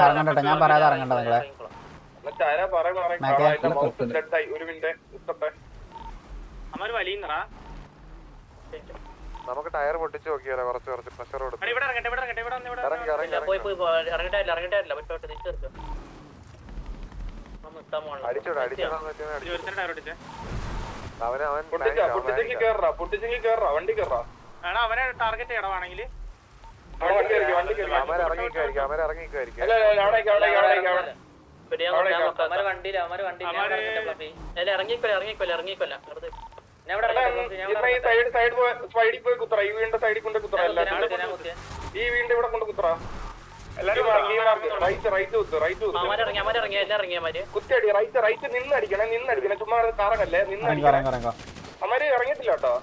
ഇറങ്ങണ്ടട്ടെ, ഞാൻ പറയാതെ ഇറങ്ങണ്ട നിങ്ങളെ. നമുക്ക് ടയർ പൊട്ടിച്ച് നോക്കിയാലോ, കുറച്ച് പ്രഷർ കൊടുക്കും. അവനെ ടാർഗറ്റ് ചെയ്യണമെങ്കിൽ സൈഡിൽ പോയി കുത്തറ, ഈ വീടിന്റെ സൈഡിൽ കൊണ്ട് കുത്തറ, ഈ വീടിന്റെ ഇവിടെ കൊണ്ട് കുത്തറ. കുത്തിയടി, റൈറ്റ് നിന്നടിക്കണേ, ചുമ്മാ കറങ്ങല്ലേ, നിന്നടിക്കണം. അമ്മാര് ഇറങ്ങിയിട്ടില്ല കേട്ടോ,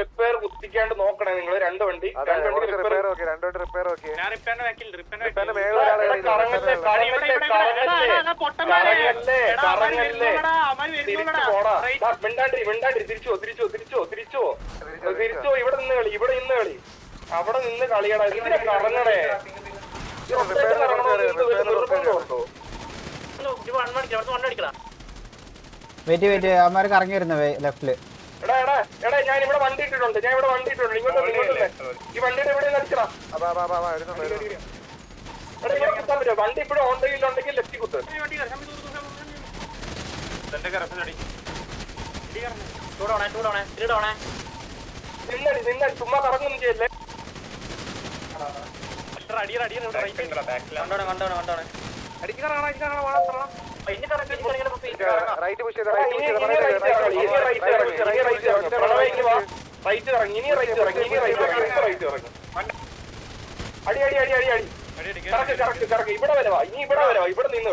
റിപ്പയർ കുത്തിക്കാണ്ട് നോക്കണേ നിങ്ങള്. രണ്ട് വണ്ടി മിണ്ടാണ്ടി തിരിച്ചോ. ഇവിടെ നിന്ന് കളി, അവിടെ നിന്ന് കളിയടാ. ഇതിനെ കറങ്ങണേ, വെയിറ്റ് അവന്മാർക്ക് ഇറങ്ങി വരുന്ന ലെഫ്റ്റില്. എടാ ഞാൻ ഇവിടെ വണ്ടി ഇട്ടിട്ടുണ്ട്, ഇങ്ങോട്ട് ഈ വണ്ടിയുടെ എവിടെ അടിച്ചടാ. വണ്ടി ഇപ്പോഴും ഓൺ ഡ്രൈവിലുണ്ടെങ്കിൽ ലെഫ്റ്റ് കുത്ത്. നിന്നടി ചുമ്മാ കറങ്ങൊന്നും ചെയ്യല്ലേ. ഇവിടെ വരവാ, ഇവിടെ നിന്ന്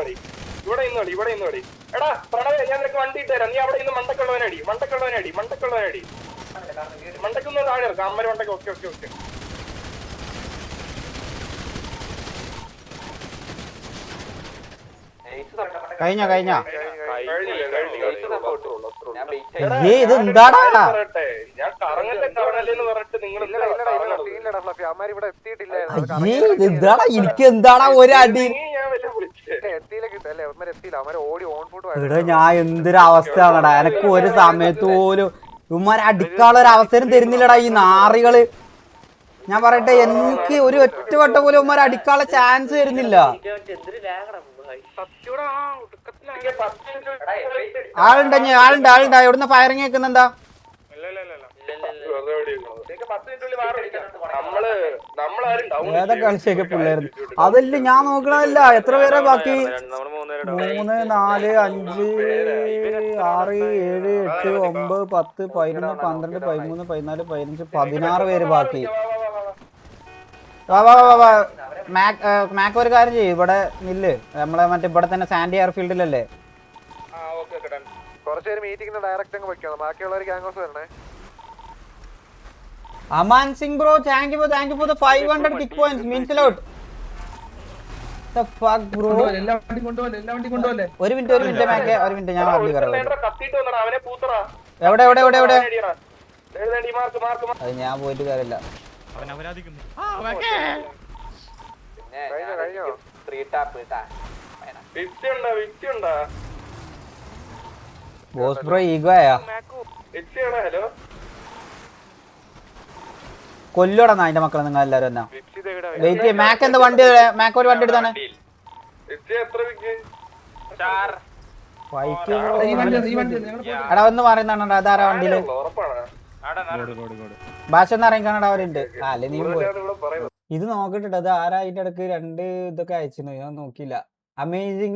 കളി. എടാ പ്രണവേ, ഞാൻ നിനക്ക് വണ്ടി ഇട്ട് തരാം. നീ അവിടെ ഇന്ന് മണ്ടക്കുള്ളവനടി. മണ്ടക്കൊന്നും താഴെ ഇറക്കാം, അമ്മ മണ്ടക്ക്. ഓക്കെ കഴിഞ്ഞ ഇത് എന്താടാ? ഞാൻ കറങ്ങല്ലേന്ന് പറഞ്ഞിട്ട് നിങ്ങൾ എന്താടാ, എനിക്ക് എന്താടാ ഒരു അടി. ഞാൻ എന്തൊരു അവസ്ഥയാണടാ, എനക്ക് ഒരു സമയത്ത് പോലും ഇവന്മാരെ അടിക്കാനുള്ള ഒരു അവസരം തരുന്നില്ലടാ ഈ നാറികള്. ഞാൻ പറയട്ടെ, എനിക്ക് ഒരു ഒറ്റവട്ടം പോലും ഇവന്മാരെ അടിക്കാനുള്ള ചാൻസ് തരുന്നില്ല. ആളുണ്ട് എവിടുന്ന ഫയറിങ് കേൾക്കുന്നെന്താ? ഏതാ കളിച്ചൊക്കെ പിള്ളേരുന്നു അതല്ല ഞാൻ നോക്കണതല്ല. എത്ര പേരാ ബാക്കി? 3, 4, 5, 6, 7, 8, 9, 10, 11, 12, 13, 14, 15, 16 പേര് ബാക്കി. മാക്ക് ഒരു കാര്യം ചെയ്യും, ഇവിടെ നില്ല്. നമ്മളെ മറ്റേ ഇവിടെ തന്നെ സാൻഡി എയർഫീൽഡിലല്ലേ. Aman Singh bro, thank you for the 500 kick points. means a lot. The fuck bro. ഒരു മിനിറ്റ് മാക്കേ, ഒരു മിനിറ്റ് ഞാൻ വണ്ടി കയറാം. എവിടെ അത് ഞാൻ പോയിട്ട് കാര്യമില്ല. ബോസ് ബ്രോ ഈഗോ ആയാ കൊല്ലോടാ അതിന്റെ മക്കളെ നിങ്ങൾ എല്ലാരും എന്നാ. വെയിറ്റ് മാക്ക് എന്താ വണ്ടി, മാക്ക് ഒരു വണ്ടി എടുത്താണ്. എടാ ഒന്ന് പറയുന്നുണ്ടോ അതാരാ വണ്ടിയില്? ഭാഷ ഒന്ന് ഇറങ്ങിക്കാണടാ അവരുണ്ട്. അല്ലെ നീ പോയി ഇത് നോക്കിട്ട് അത് ആരാ അതിന്റെ ഇടക്ക് 2 ഇതൊക്കെ അയച്ചിരുന്നു, ഞാൻ നോക്കിയില്ല. അമേസിംഗ്